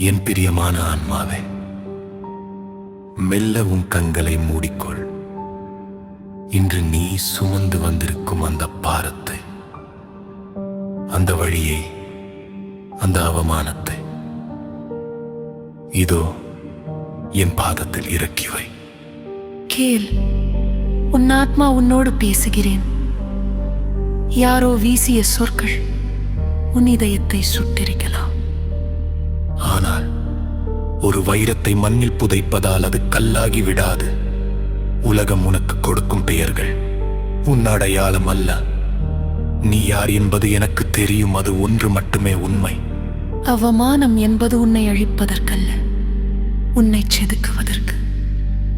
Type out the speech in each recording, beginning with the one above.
என் பிரியமான ஆன்மாவே, மெல்ல உன் கண்களை மூடிக்கொள். இன்று நீ சுமந்து வந்திருக்கும் அந்த பாரத்தை, அந்த வழியை, அந்த அவமானத்தை இதோ என் பாதத்தில் இறக்கி வை. கேள், உன் ஆத்மா உன்னோடு பேசுகிறேன். யாரோ வீசிய சொற்கள் உன் இதயத்தை சுட்டெரிக்கலாம். ஆனால் ஒரு வைரத்தை மண்ணில் புதைப்பதால் அது கல்லாகி விடாது. உலகம் உனக்கு கொடுக்கும் பெயர்கள் உன் அடையாளம் அல்ல. நீ யார் என்பது எனக்கு தெரியும். அது ஒன்று மட்டுமே உண்மை. அவமானம் என்பது உன்னை அழிப்பதற்கல்ல, உன்னை செதுக்குவதற்கு.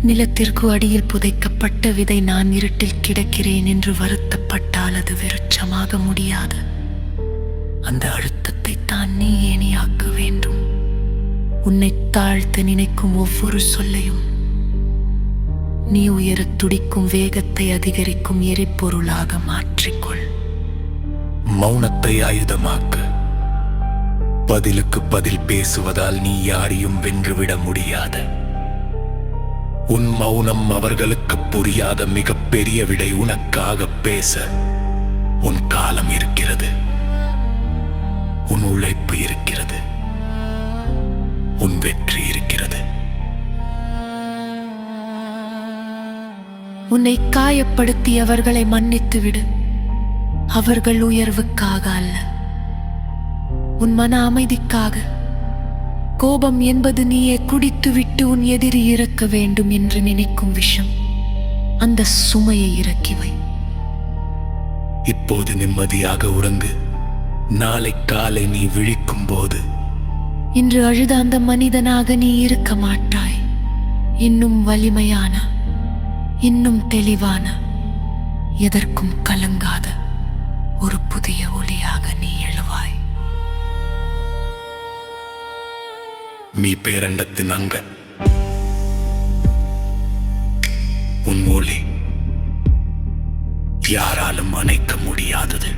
நிலத்திற்கு அடியில் புதைக்கப்பட்ட விதை நான் இருட்டில் கிடக்கிறேன் என்று வருத்தப்பட்டால் அது வெறுச்சமாக முடியாது. அந்த அழுத்தத்தை தான் நீ ஏணியாக்க வேண்டும். உன்னை தாழ்த்த நினைக்கும் ஒவ்வொரு சொல்லையும் நீ உயரத் துடிக்கும் வேகத்தை அதிகரிக்கும் எரிபொருளாக மாற்றிக்கொள். மௌனத்தை ஆயுதமாக்க. பதிலுக்கு பதில் பேசுவதால் நீ யாரையும் வென்றுவிட முடியாது. உன் மௌனம் அவர்களுக்கு புரியாத மிகப்பெரிய விடை. உனக்காக பேச உன் காலம் இருக்கிறது, உன் உழைப்பு இருக்கிறது, உன் வெற்றி இருக்கிறது. உன்னை காயப்படுத்தியவர்களை மன்னித்து விடு. அவர்கள் உயர்வுக்காக அல்ல, உன் மன அமைதிக்காக. கோபம் என்பது நீயே குடித்துவிட்டு உன் எதிரி இறக்க வேண்டும் என்று நினைக்கும் விஷம். அந்த சுமையை இறக்கி வை. இப்போது நிம்மதியாக உறங்கு. நாளை காலை நீ விழிக்கும் போது இன்று அழுத அந்த மனிதனாக நீ இருக்க மாட்டாய். இன்னும் வலிமையான, இன்னும் தெளிவான, எதற்கும் கலங்காத ஒரு புதிய ஒளியாக நீ எழுவாய். நீ பேரண்டத்தின் அங்க. உன் ஒளி யாராலும் அணைக்க முடியாதது.